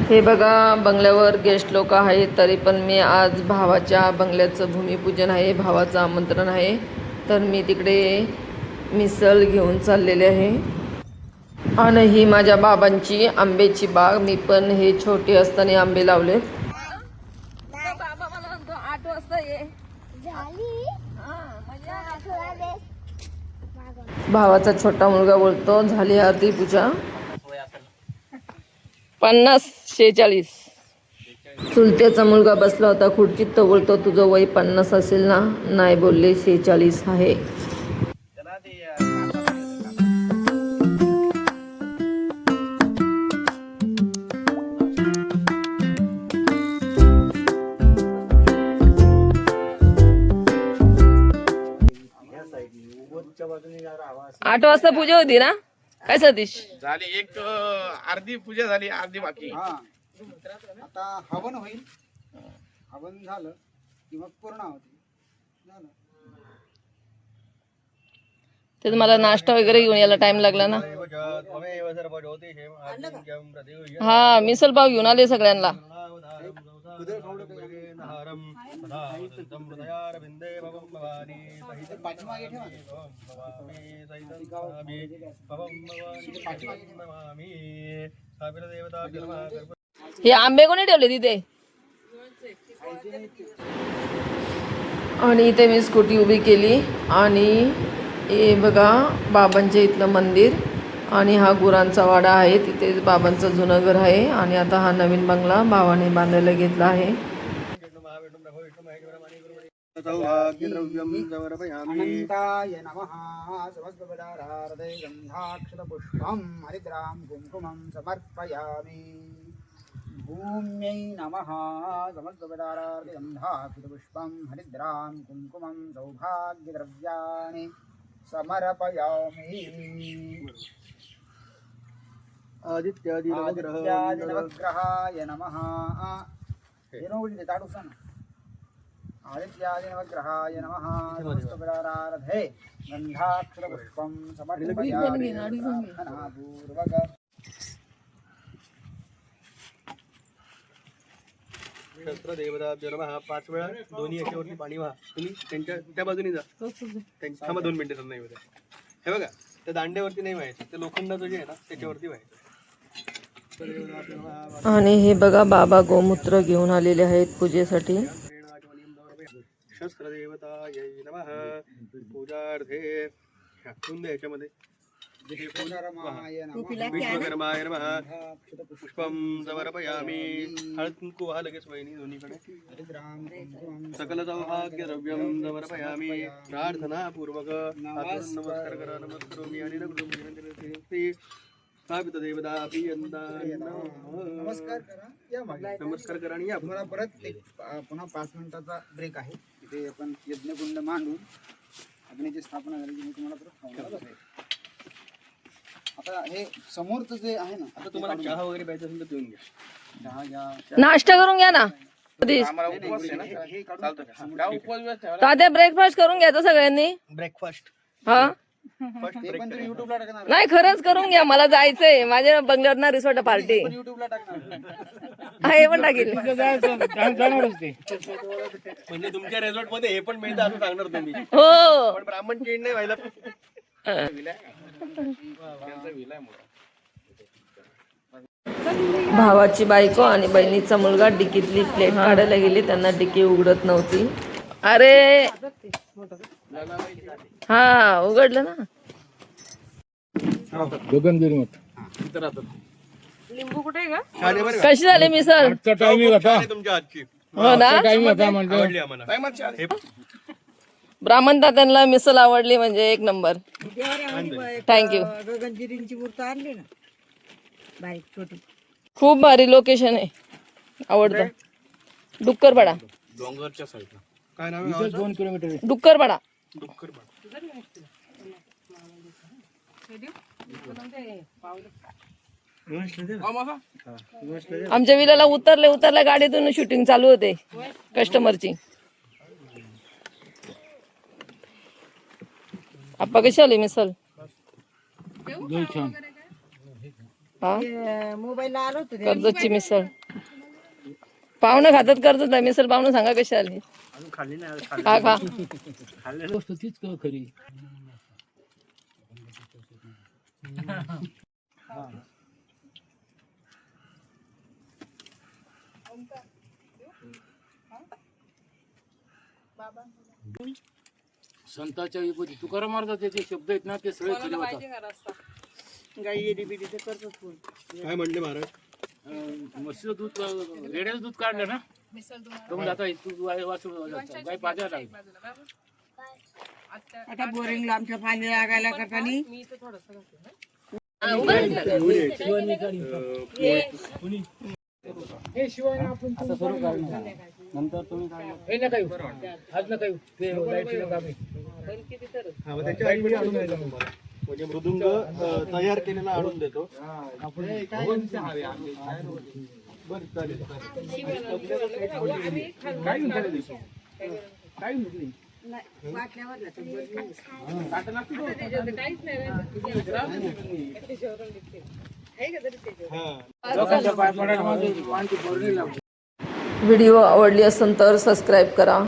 हे बघा, बंगल्यावर गेस्ट लोक आहेत, तरी पण मी आज भावाच्या बंगल्याचं भूमिपूजन आहे, भावाचं आमंत्रण आहे, तर मी तिकडे मिसळ घेऊन चाललेले आहे. आणि ही माझ्या बाबांची आंब्याची बाग. मी पण हे छोटे असताना आंबे लावलेत. बाबा मला म्हणतो 8 वाजता ये. भावाचा छोटा मुलगा बोलतो झाली आरती पूजा. 50-46. चुलत्याचा मुलगा बसला होता खुर्चीत, तो बोलतो तुझं वय 50 असेल ना? नाही बोलले, 46 आहे. आठ वाजता पूजा होती ना? काय सतीश झाली? एक अर्धी पूजा झाली, अर्धी बाकी. आता हवन होईल. हवन झालं की मग पूर्ण होती. झालं. ते तुम्हाला नाश्ता वगैरे घेऊन यायला टाइम लागला ना? हा, मिसल पाव घेऊन आले सगळ्यांना. हे आंबे कोणी ठेवले तिथे? आणि इथे मी स्कूटी उभी केली आणि हे बघा बाबांच्या इथलं मंदिर आणि हा गुरांचा वाडा आहे. तिथे बाबांचं जुनं घर आहे आणि आता हा नवीन बंगला भावाने बांधायला घेतला आहे. अनंताय नमः. समस्तपदार्थार्थे गंधाक्षतपुष्पं हरिद्रां कुङ्कुमं समर्पयामि. भूम्यै नमः. समस्तपदार्थार्थे गंधाक्षतपुष्पं हरिद्रां कुङ्कुमं सौभाग्यद्रव्याणि समर्पयामि. आदित्यादि नवग्रहाय नमः. आदित्यादि नवग्रहाय नमः. समस्तपदार्थार्थे गंधाक्षतपुष्पं समर्पयामि. प्रार्थनापूर्वक. शस्त्रदेवताभ्यो नमः. 5 वेळा दोन्ही याच्यावरती पाणी वाहा. तुम्ही त्यांच्या त्या बाजूने जा. थांबा 2 मिनिटं. नाही होत. हे बघा, त्या दांड्यावरती नाही व्हायचं, ते लोखंडाचं जे आहे ना त्याच्यावरती व्हायचं. आणि हे बघा, बाबा गोमूत्र घेऊन आलेले आहेत पूजेसाठी. शस्त्रदेवताय नमः. पूजार्थे याच्यामध्ये विश्वकर्माय नमः. पुष्पं समर्पयामि. हळद कुंकू व्हा लगेच वहिनी दोन्हीकडे. सकल सौभाग्य द्रव्यं समर्पयामि. प्रार्थना पूर्वक नमस्कार करा. नमस्करोमि आणि स्थापित देवता नमस्कार करा. या मागे. नमस्कार करा आणि या. तुम्हाला परत एक पुन्हा 5 मिनिटाचा ब्रेक आहे. तिथे आपण यज्ञकुंड मांडून अग्नीची स्थापना झाली की तुम्हाला परत खायला बसायचं. आता हे समोरचं जे आहे ना, आता तुम्हाला चहा वगैरे प्यायचं असेल तर पिऊन घ्या. चहा घ्या. नाश्ता करून घ्या ना. तात्या ब्रेकफास्ट करून घ्यायचं सगळ्यांनी. ब्रेकफास्ट. हा, ते पण तुम्ही युट्यूबला टाकणार. नाही खरंच करून घ्या. मला जायचंय माझ्या बंगल्यावर ना रिसॉर्ट पार्टी. युट्यूबला टाकणार. हे पण टाकेल. म्हणजे तुमच्या रेसॉर्ट मध्ये हे पण मिळतं असं सांगणार तुम्ही. हो, पण ब्राह्मण चेंज नाही व्हायला. भावाची बायको आणि बहिणीचा मुलगा डिकीतली प्लेट काढायला गेली. त्यांना डिकी उघडत नव्हती. अरे हा, उघडलं ना. लिंबू कुठे का? कशी झाली मिसळ? तुमच्या हातची. हो ना. आवडली आम्हाला. ब्राह्मण दात्यांना मिसळ आवडली म्हणजे एक नंबर. थँक्यू. गगनगिरींची मूर्त आणली ना, बारीक छोटी. खूप भारी लोकेशन आहे, आवडतं. डुक्करपाडा. डोंगरच्या साईडला काय नाव आहे? 2 किलोमीटर. डुक्करपाडा. आमच्या विलाला उतरल्या गाडीतून शूटिंग चालू होते कस्टमरची. आप्पा कशी आली मिसल? हा मोबाईलला आलो होतो ते. कर्जतची मिसळ पाहुणं खातात कर्जत आहे मिसळ. पाहुणं सांगा कशी आली. खा खा. गोष्ट तीच खरी. संतांच्या विभूती तुकाराम महाराजांचे जे शब्द आहेत ना ते सगळे खरे होतात. काय म्हणले महाराज? म्हशीचं दूध रेड्याचं दूध काढलं ना तर आता तू वाचून गाय पाजायला लागली. आता बोरिंगला आमच्या पाणी लागायला करताना नंतर तुम्ही हे नका येऊ आज नका येऊ ते लाईटचं काम आहे. हा, मग त्याच्या आधी मी आणून द्यायला तुम्हाला. म्हणजे मृदुंग तयार केलेला आणून देतो. बरं चालेल. व्हिडिओ आवडली असेल तर सबस्क्राईब करा.